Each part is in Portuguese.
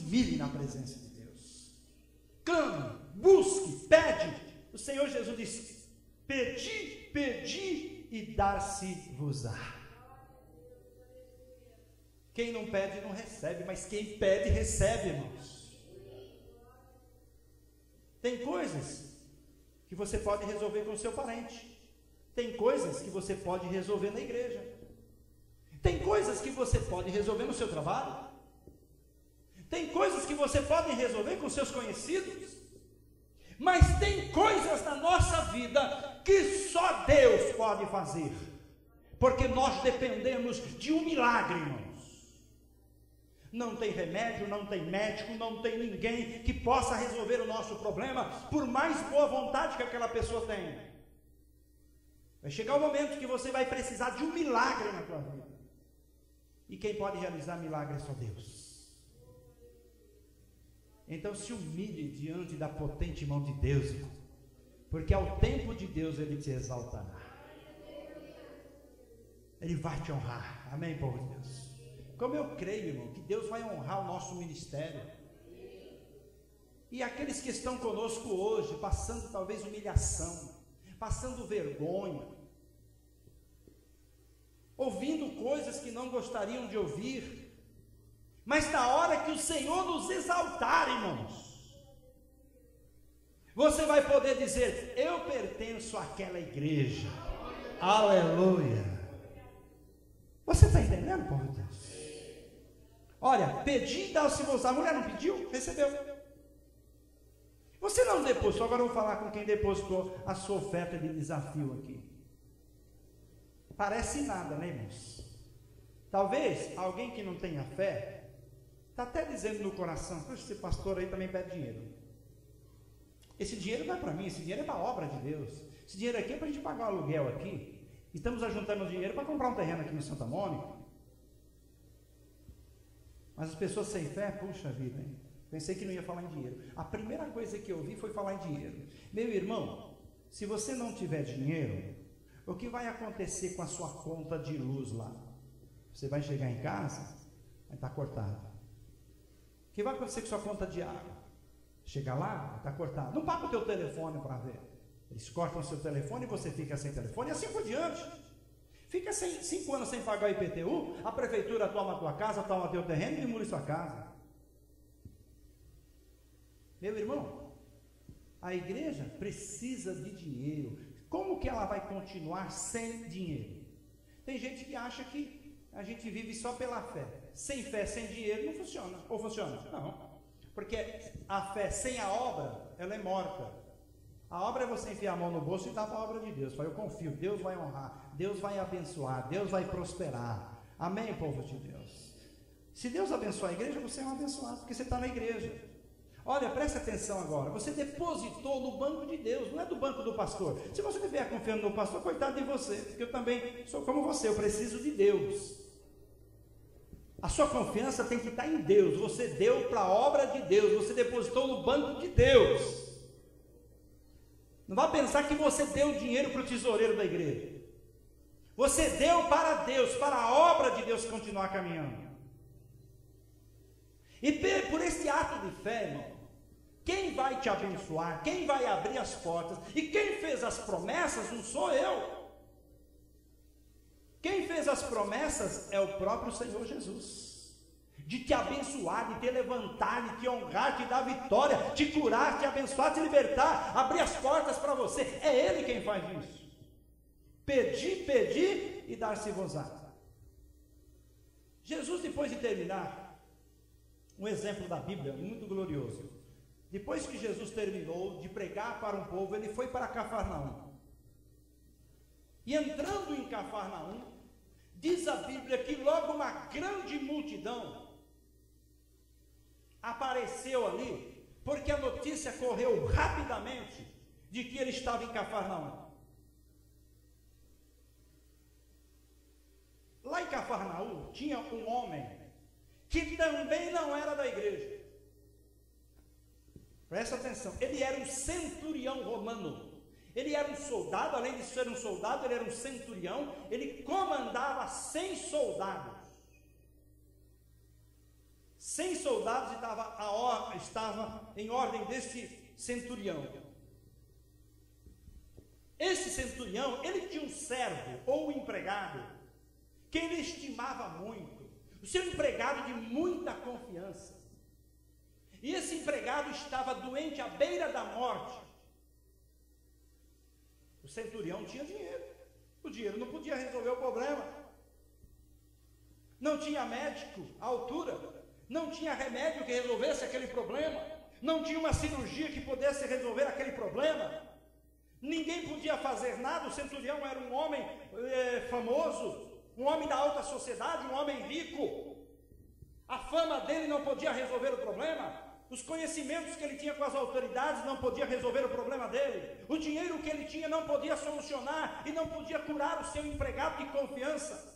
humilhe na presença de Deus. Clame, busque, pede. O Senhor Jesus disse: pedi, pedi e dar-se-vos-á. Quem não pede não recebe, mas quem pede recebe, irmãos. Tem coisas que você pode resolver com o seu parente. Tem coisas que você pode resolver na igreja. Tem coisas que você pode resolver no seu trabalho. Tem coisas que você pode resolver com seus conhecidos. Mas tem coisas na nossa vida que só Deus pode fazer. Porque nós dependemos de um milagre, irmãos. Não tem remédio, não tem médico, não tem ninguém que possa resolver o nosso problema, por mais boa vontade que aquela pessoa tenha. Vai chegar o momento que você vai precisar de um milagre na tua vida. E quem pode realizar milagre é só Deus. Então se humilhe diante da potente mão de Deus, irmão, porque ao tempo de Deus Ele te exaltará. Ele vai te honrar. Amém, povo de Deus? Como eu creio, irmão, que Deus vai honrar o nosso ministério. E aqueles que estão conosco hoje, passando talvez humilhação, passando vergonha, ouvindo coisas que não gostariam de ouvir, mas na hora que o Senhor nos exaltar, irmãos, você vai poder dizer: eu pertenço àquela igreja. Aleluia. Você está entendendo, povo de Deus? Olha, pedi, dá-se-vos-á. A mulher não pediu? Recebeu. Você não depositou. Agora eu vou falar com quem depositou a sua oferta de desafio aqui. Parece nada, né, irmãos? Talvez alguém que não tenha fé está até dizendo no coração: poxa, esse pastor aí também pede dinheiro. Esse dinheiro não é para mim, esse dinheiro é para a obra de Deus. Esse dinheiro aqui é para a gente pagar o aluguel aqui. Estamos ajuntando dinheiro para comprar um terreno aqui no Santa Mônica. Mas as pessoas sem fé, puxa vida, hein? Pensei que não ia falar em dinheiro. A primeira coisa que eu ouvi foi falar em dinheiro. Meu irmão, se você não tiver dinheiro, o que vai acontecer com a sua conta de luz lá? Você vai chegar em casa, vai estar cortado. O que vai acontecer com a sua conta de água? Chegar lá, vai estar cortado. Não paga o teu telefone para ver. Eles cortam o seu telefone e você fica sem telefone, e assim por diante. Fica 5 anos sem pagar o IPTU, a prefeitura toma a tua casa, toma teu terreno e demole sua casa. Meu irmão, a igreja precisa de dinheiro. Como que ela vai continuar sem dinheiro? Tem gente que acha que a gente vive só pela fé. Sem fé, sem dinheiro não funciona. Ou funciona? Não. Porque a fé sem a obra, ela é morta. A obra é você enfiar a mão no bolso e dar para a obra de Deus. Eu confio, Deus vai honrar, Deus vai abençoar, Deus vai prosperar. Amém, povo de Deus? Se Deus abençoar a igreja, você é um abençoado, porque você está na igreja. Olha, preste atenção agora. Você depositou no banco de Deus, não é do banco do pastor. Se você estiver confiando no pastor, coitado de você, porque eu também sou como você, eu preciso de Deus. A sua confiança tem que estar em Deus. Você deu para a obra de Deus, você depositou no banco de Deus. Não vá pensar que você deu dinheiro para o tesoureiro da igreja. Você deu para Deus, para a obra de Deus continuar caminhando. E por esse ato de fé, irmão, quem vai te abençoar, quem vai abrir as portas, e quem fez as promessas não sou eu. Quem fez as promessas é o próprio Senhor Jesus. De te abençoar, de te levantar, de te honrar, te dar vitória, te curar, te abençoar, te libertar, abrir as portas para você. É Ele quem faz isso. Pedir, pedir e dar-se-vos-á. Jesus, depois de terminar, um exemplo da Bíblia muito glorioso. Depois que Jesus terminou de pregar para um povo, ele foi para Cafarnaum. E entrando em Cafarnaum, diz a Bíblia que logo uma grande multidão apareceu ali, porque a notícia correu rapidamente de que ele estava em Cafarnaum. Lá em Cafarnaum tinha um homem que também não era da igreja. Presta atenção, ele era um centurião romano. Ele era um soldado, além de ser um soldado, ele era um centurião. Ele comandava 100 soldados. 100 soldados estava em ordem desse centurião. Esse centurião, ele tinha um servo ou um empregado que ele estimava muito, o seu empregado de muita confiança. E esse empregado estava doente à beira da morte. O centurião tinha dinheiro. O dinheiro não podia resolver o problema. Não tinha médico à altura. Não tinha remédio que resolvesse aquele problema. Não tinha uma cirurgia que pudesse resolver aquele problema. Ninguém podia fazer nada. O centurião era um homem famoso, um homem da alta sociedade, um homem rico. A fama dele não podia resolver o problema. Os conhecimentos que ele tinha com as autoridades não podia resolver o problema dele. O dinheiro que ele tinha não podia solucionar e não podia curar o seu empregado de confiança.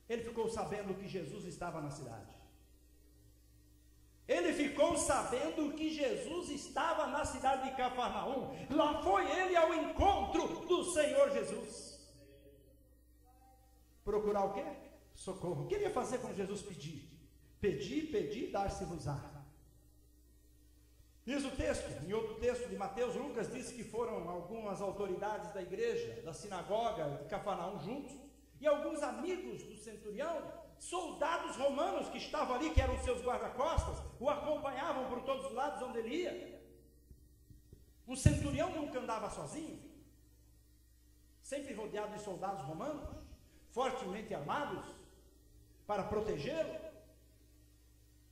Ele ficou sabendo que Jesus estava na cidade. Ele ficou sabendo que Jesus estava na cidade de Cafarnaum. Lá foi ele ao encontro do Senhor Jesus. Procurar o quê? Socorro. O que ele ia fazer quando Jesus pedir? Pedir, dar-se-vos-á. Diz o texto, em outro texto de Mateus, Lucas disse que foram algumas autoridades da igreja, da sinagoga de Cafarnaum juntos, e alguns amigos do centurião, soldados romanos que estavam ali, que eram seus guarda-costas, o acompanhavam por todos os lados onde ele ia. Um centurião nunca andava sozinho, sempre rodeado de soldados romanos, fortemente armados, para protegê-lo.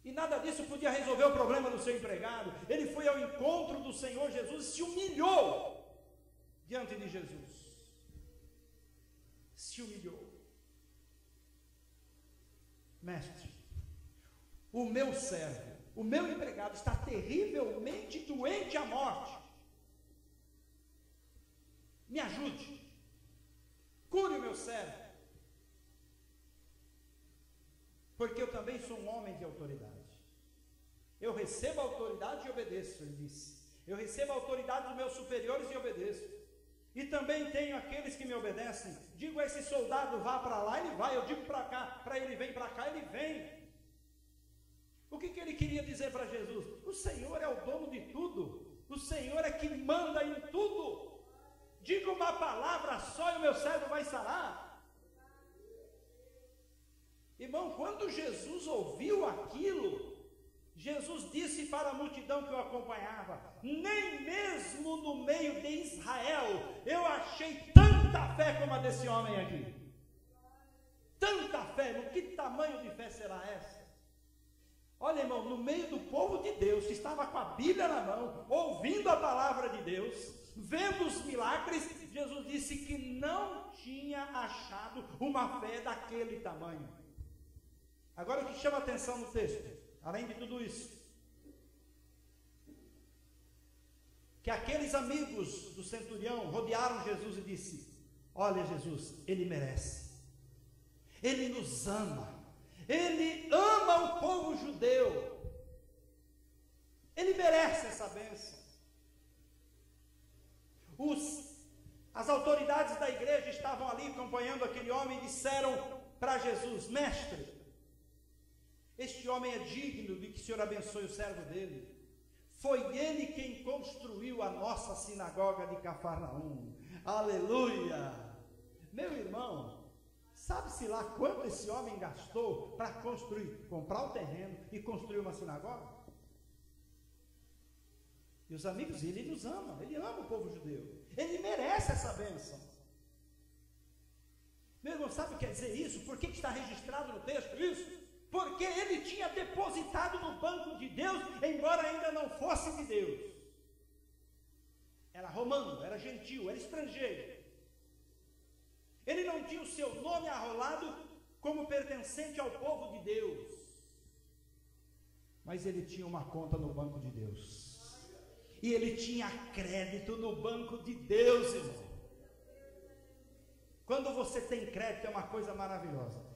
E nada disso podia resolver o problema do seu empregado. Ele foi ao encontro do Senhor Jesus e se humilhou diante de Jesus. Se humilhou. Mestre, o meu servo, o meu empregado está terrivelmente doente à morte. Me ajude. Cure o meu servo. Porque eu também sou um homem de autoridade. Eu recebo a autoridade e obedeço, ele disse. Eu recebo a autoridade dos meus superiores e obedeço. E também tenho aqueles que me obedecem. Digo a esse soldado, vá para lá, ele vai. Eu digo para cá, para ele vem para cá, ele vem. O que ele queria dizer para Jesus? O Senhor é o dono de tudo. O Senhor é que manda em tudo. Diga uma palavra só e o meu servo vai sarar. Irmão, quando Jesus ouviu aquilo, Jesus disse para a multidão que o acompanhava: nem mesmo no meio de Israel eu achei tanta fé como a desse homem aqui. Tanta fé, que tamanho de fé será essa? Olha, irmão, no meio do povo de Deus, que estava com a Bíblia na mão, ouvindo a palavra de Deus, vendo os milagres, Jesus disse que não tinha achado uma fé daquele tamanho. Agora o que chama a atenção no texto, além de tudo isso, que aqueles amigos do centurião rodearam Jesus e disse: olha Jesus, ele merece, ele nos ama, ele ama o povo judeu, ele merece essa bênção. As autoridades da igreja estavam ali acompanhando aquele homem e disseram para Jesus: mestre, este homem é digno de que o Senhor abençoe o servo dele. Foi ele quem construiu a nossa sinagoga de Cafarnaum. Aleluia! Meu irmão, sabe-se lá quanto esse homem gastou para comprar o terreno e construir uma sinagoga? E os amigos, ele nos ama, ele ama o povo judeu, ele merece essa bênção. Meu irmão, sabe o que quer dizer isso? Por que está registrado no texto isso? Porque ele tinha depositado no banco de Deus, embora ainda não fosse de Deus. Era romano, era gentil, era estrangeiro. Ele não tinha o seu nome arrolado como pertencente ao povo de Deus. Mas ele tinha uma conta no banco de Deus. E ele tinha crédito no banco de Deus, irmão. Quando você tem crédito é uma coisa maravilhosa.